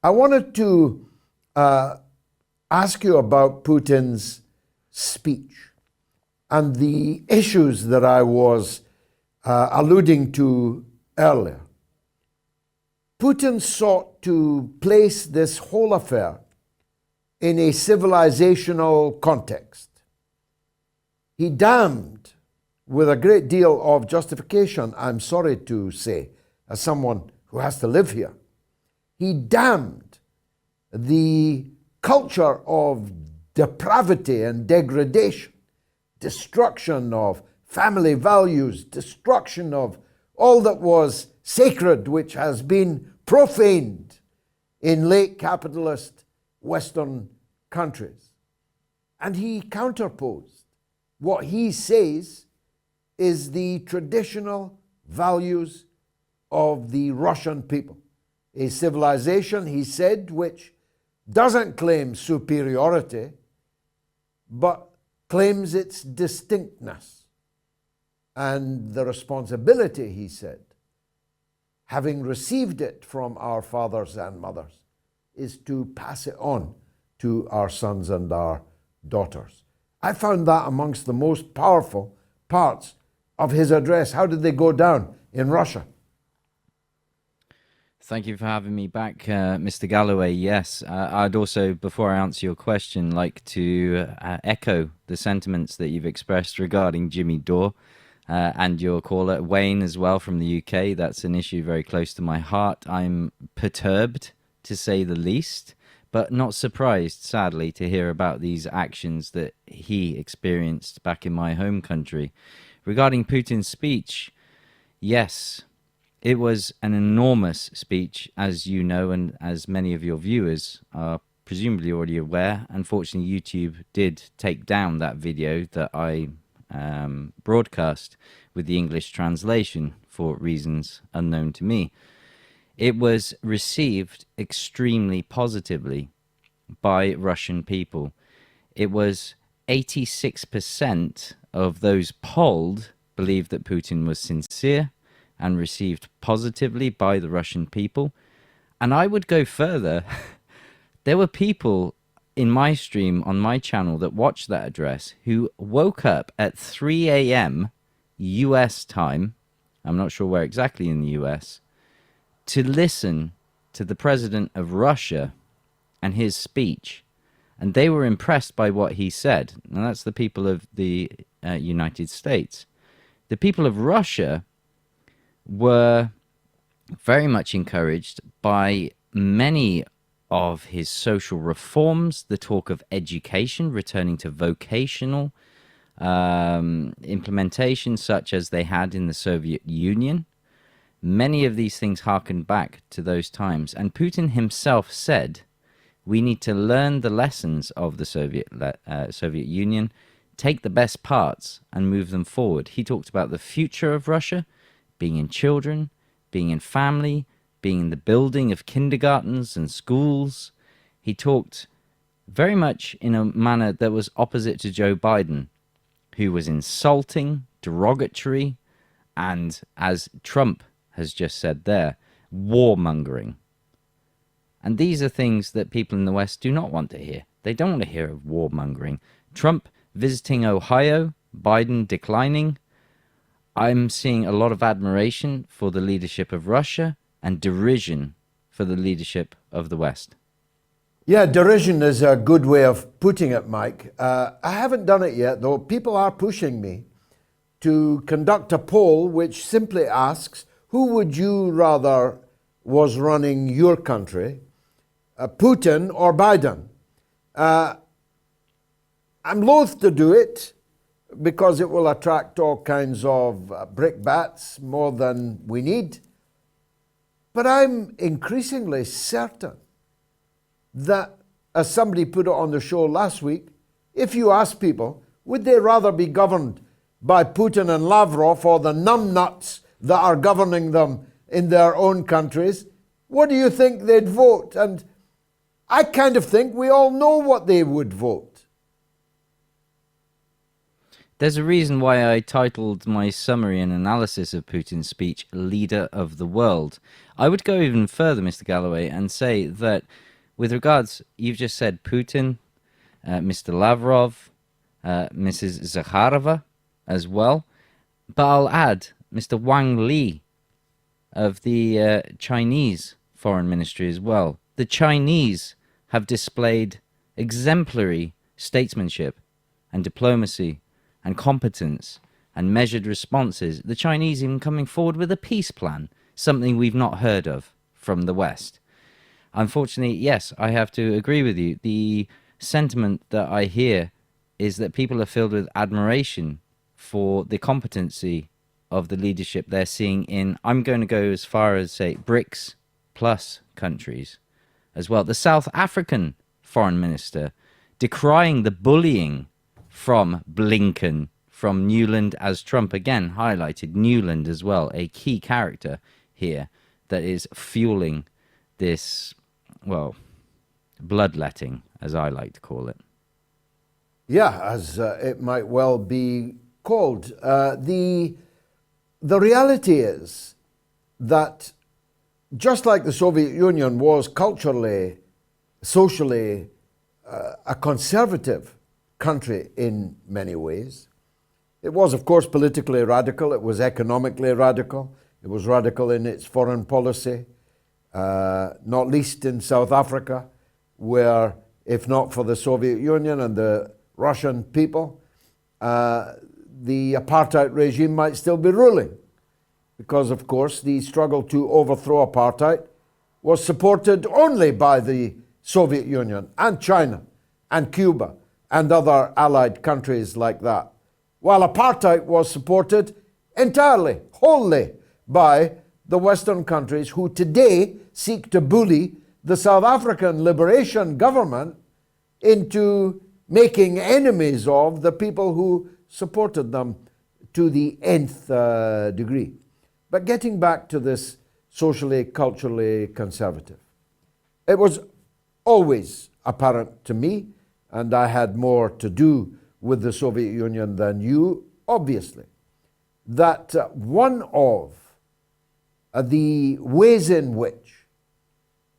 I wanted to ask you about Putin's speech and the issues that I was alluding to earlier. Putin sought to place this whole affair in a civilizational context. He damned, with a great deal of justification, I'm sorry to say, as someone who has to live here, he damned the culture of depravity and degradation, destruction of family values, destruction of all that was sacred, which has been profaned in late capitalist Western countries. And he counterposed what he says is the traditional values of the Russian people. A civilization, he said, which doesn't claim superiority, but claims its distinctness. And the responsibility, he said, having received it from our fathers and mothers, is to pass it on to our sons and our daughters. I found that amongst the most powerful parts of his address. How did they go down in Russia? Thank you for having me back, Mr. Galloway. Yes, I'd also, before I answer your question, like to echo the sentiments that you've expressed regarding Jimmy Dore and your caller, Wayne, as well from the UK. That's an issue very close to my heart. I'm perturbed, to say the least, but not surprised, sadly, to hear about these actions that he experienced back in my home country. Regarding Putin's speech, yes, it was an enormous speech, as you know, and as many of your viewers are presumably already aware. Unfortunately, YouTube did take down that video that I broadcast with the English translation for reasons unknown to me. It was received extremely positively by Russian people. It was 86% of those polled believed that Putin was sincere and received positively by the Russian people. And I would go further. There were people in my stream on my channel that watched that address who woke up at 3 a.m. US time, I'm not sure where exactly in the US, to listen to the president of Russia and his speech. And they were impressed by what he said. And that's the people of the United States. The people of Russia were very much encouraged by many of his social reforms, the talk of education, returning to vocational implementation, such as they had in the Soviet Union. Many of these things harken back to those times. And Putin himself said, we need to learn the lessons of the Soviet Union, take the best parts and move them forward. He talked about the future of Russia, being in children, being in family, being in the building of kindergartens and schools. He talked very much in a manner that was opposite to Joe Biden, who was insulting, derogatory, and, as Trump has just said there, warmongering. And these are things that people in the West do not want to hear. They don't want to hear of warmongering. Trump visiting Ohio, Biden declining. I'm seeing a lot of admiration for the leadership of Russia and derision for the leadership of the West. Yeah, derision is a good way of putting it, Mike. I haven't done it yet, though. People are pushing me to conduct a poll which simply asks, who would you rather was running your country, Putin or Biden? I'm loath to do it because it will attract all kinds of brickbats more than we need. But I'm increasingly certain that, as somebody put it on the show last week, if you ask people, would they rather be governed by Putin and Lavrov or the numbnuts that are governing them in their own countries, what do you think they'd vote? And I kind of think we all know what they would vote. There's a reason why I titled my summary and analysis of Putin's speech Leader of the World. I would go even further, Mr. Galloway, and say that with regards, you've just said Putin, Mr. Lavrov, Mrs. Zakharova as well, but I'll add Mr. Wang Li of the Chinese Foreign Ministry as well. The Chinese have displayed exemplary statesmanship and diplomacy and competence and measured responses. The Chinese even coming forward with a peace plan, something we've not heard of from the West. Unfortunately, yes, I have to agree with you. The sentiment that I hear is that people are filled with admiration for the competency of the leadership they're seeing in, I'm going to go as far as say, BRICS plus countries as well. The South African foreign minister decrying the bullying from Blinken, from Newland, as Trump again highlighted Newland as well, a key character here that is fueling this, well, bloodletting, as I like to call it. Yeah, as it might well be called. The reality is that just like the Soviet Union was culturally, socially, a conservative country in many ways, it was, of course, politically radical, it was economically radical, it was radical in its foreign policy, not least in South Africa, where, if not for the Soviet Union and the Russian people, the apartheid regime might still be ruling. Because, of course, the struggle to overthrow apartheid was supported only by the Soviet Union and China and Cuba and other allied countries like that, while apartheid was supported entirely, wholly by the Western countries who today seek to bully the South African Liberation Government into making enemies of the people who supported them to the nth degree. But getting back to this socially, culturally conservative, it was always apparent to me, and I had more to do with the Soviet Union than you, obviously, that one of the ways in which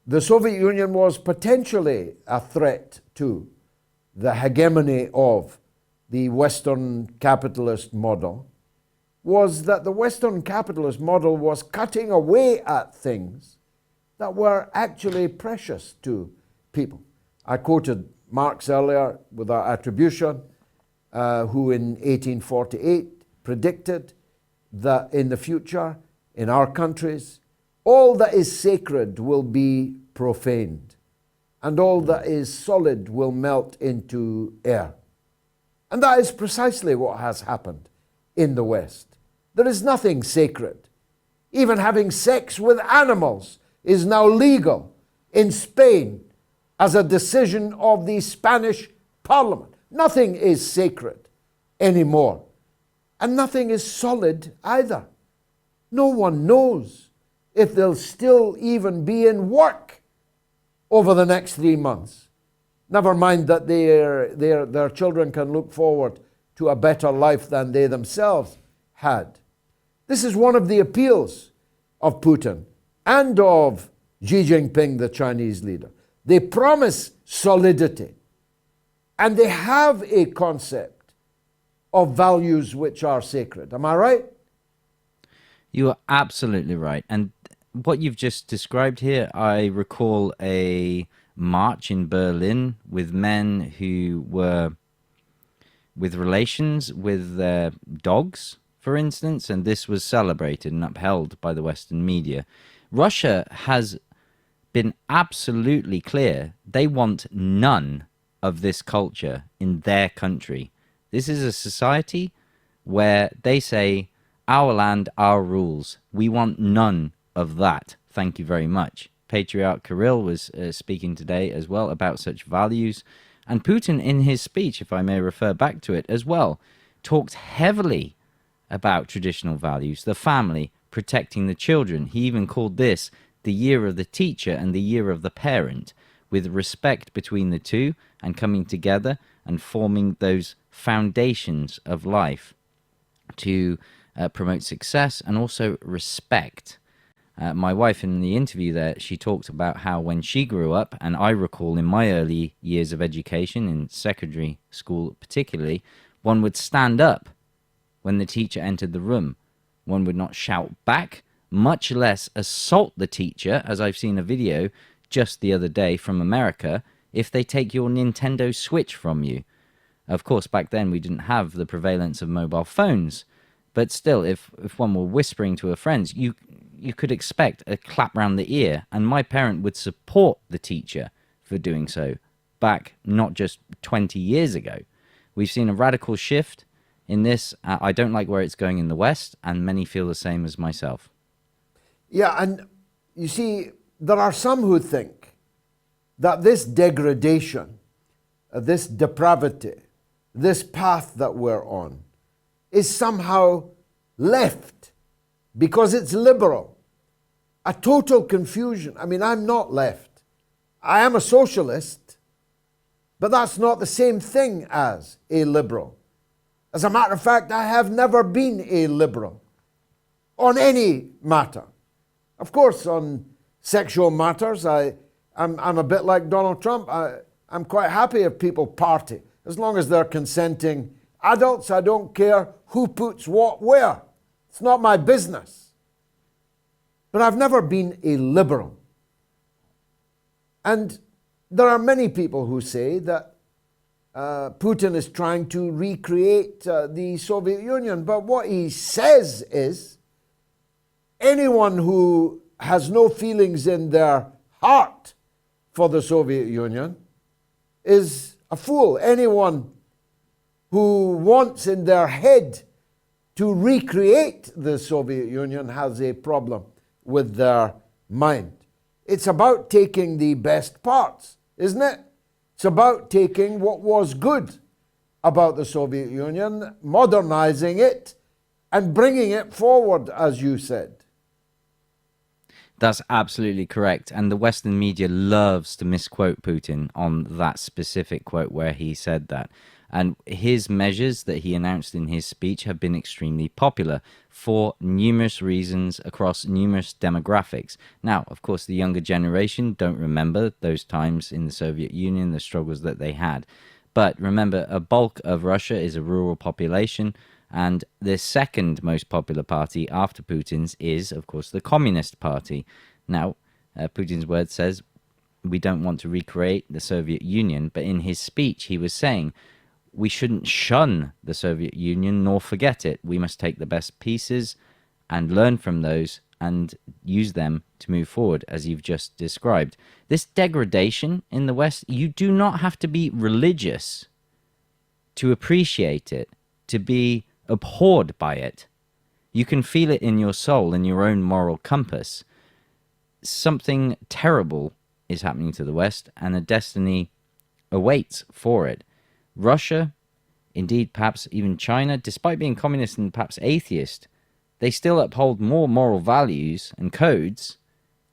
the Soviet Union was potentially a threat to the hegemony of the Western capitalist model was that the Western capitalist model was cutting away at things that were actually precious to people. I quoted Marx earlier without attribution, who in 1848 predicted that in the future, in our countries, all that is sacred will be profaned, and all that is solid will melt into air. And that is precisely what has happened in the West. There is nothing sacred. Even having sex with animals is now legal in Spain as a decision of the Spanish Parliament. Nothing is sacred anymore. And nothing is solid either. No one knows if they'll still even be in work over the next 3 months. Never mind that their children can look forward to a better life than they themselves had. This is one of the appeals of Putin and of Xi Jinping, the Chinese leader. They promise solidity, and they have a concept of values which are sacred. Am I right? You are absolutely right. And what you've just described here, I recall a march in Berlin with men who were with relations with their dogs, for instance, and this was celebrated and upheld by the Western media. Russia has been absolutely clear. They want none of this culture in their country. This is a society where they say, our land, our rules. We want none of that. Thank you very much. Patriarch Kirill was speaking today as well about such values. And Putin, in his speech, if I may refer back to it as well, talked heavily about traditional values, the family, protecting the children. He even called this the year of the teacher and the year of the parent, with respect between the two and coming together and forming those foundations of life to promote success and also respect. My wife, in the interview there, she talked about how when she grew up, and I recall in my early years of education, in secondary school particularly, one would stand up when the teacher entered the room. One would not shout back, much less assault the teacher, as I've seen a video just the other day from America, if they take your Nintendo Switch from you. Of course, back then we didn't have the prevalence of mobile phones, but still, if one were whispering to a friend, you could expect a clap round the ear, and my parent would support the teacher for doing so back not just 20 years ago. We've seen a radical shift in this. I don't like where it's going in the West, and many feel the same as myself. Yeah, and you see, there are some who think that this degradation, this depravity, this path that we're on is somehow left because it's liberal. A total confusion. I mean, I'm not left. I am a socialist, but that's not the same thing as a liberal. As a matter of fact, I have never been a liberal on any matter. Of course, on sexual matters, I'm a bit like Donald Trump. I'm quite happy if people party. As long as they're consenting adults, I don't care who puts what where. It's not my business. But I've never been a liberal. And there are many people who say that Putin is trying to recreate the Soviet Union. But what he says is, anyone who has no feelings in their heart for the Soviet Union is a fool. Anyone who wants in their head to recreate the Soviet Union has a problem with their mind. It's about taking the best parts, isn't it? It's about taking what was good about the Soviet Union, modernizing it, and bringing it forward, as you said. That's absolutely correct. And the Western media loves to misquote Putin on that specific quote where he said that. And his measures that he announced in his speech have been extremely popular for numerous reasons across numerous demographics. Now, of course, the younger generation don't remember those times in the Soviet Union, the struggles that they had. But remember, a bulk of Russia is a rural population, and the second most popular party after Putin's is, of course, the Communist Party. Now, Putin's word says we don't want to recreate the Soviet Union, but in his speech he was saying we shouldn't shun the Soviet Union nor forget it. We must take the best pieces and learn from those and use them to move forward, as you've just described. This degradation in the West, you do not have to be religious to appreciate it, to be abhorred by it. You can feel it in your soul, in your own moral compass. Something terrible is happening to the West, and a destiny awaits for it. Russia, indeed perhaps even China, despite being communist and perhaps atheist, they still uphold more moral values and codes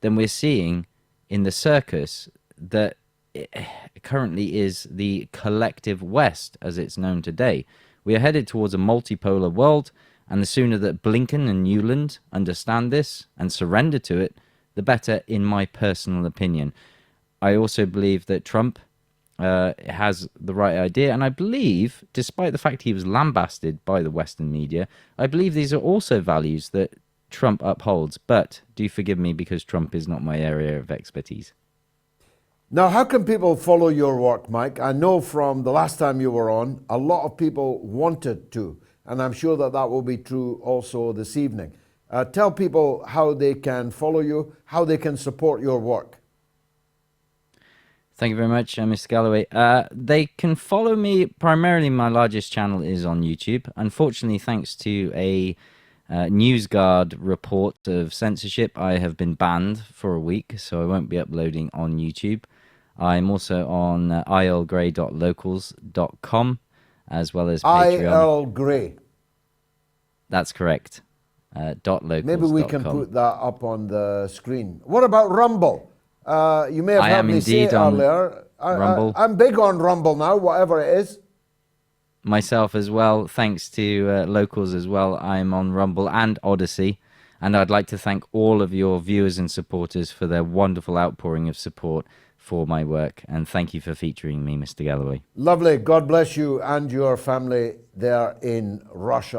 than we're seeing in the circus that currently is the collective West, as it's known today. We are headed towards a multipolar world, and the sooner that Blinken and Newland understand this and surrender to it, the better, in my personal opinion. I also believe that Trump has the right idea, and I believe, despite the fact he was lambasted by the Western media, I believe these are also values that Trump upholds. But do forgive me, because Trump is not my area of expertise. Now, how can people follow your work, Mike? I know from the last time you were on, a lot of people wanted to, and I'm sure that that will be true also this evening. Tell people how they can follow you, how they can support your work. Thank you very much, Mr. Galloway. They can follow me, primarily my largest channel is on YouTube. Unfortunately, thanks to a NewsGuard report of censorship, I have been banned for a week, so I won't be uploading on YouTube. I'm also on ilgray.locals.com, as well as Patreon. I.L. Gray. That's correct. .locals.com. Maybe we can put that up on the screen. What about Rumble? You may have heard me say earlier. Rumble. I'm big on Rumble now, whatever it is. myself as well. Thanks to locals as well. I'm on Rumble and Odyssey. And I'd like to thank all of your viewers and supporters for their wonderful outpouring of support for my work. And thank you for featuring me, Mr. Galloway. Lovely. God bless you and your family there in Russia.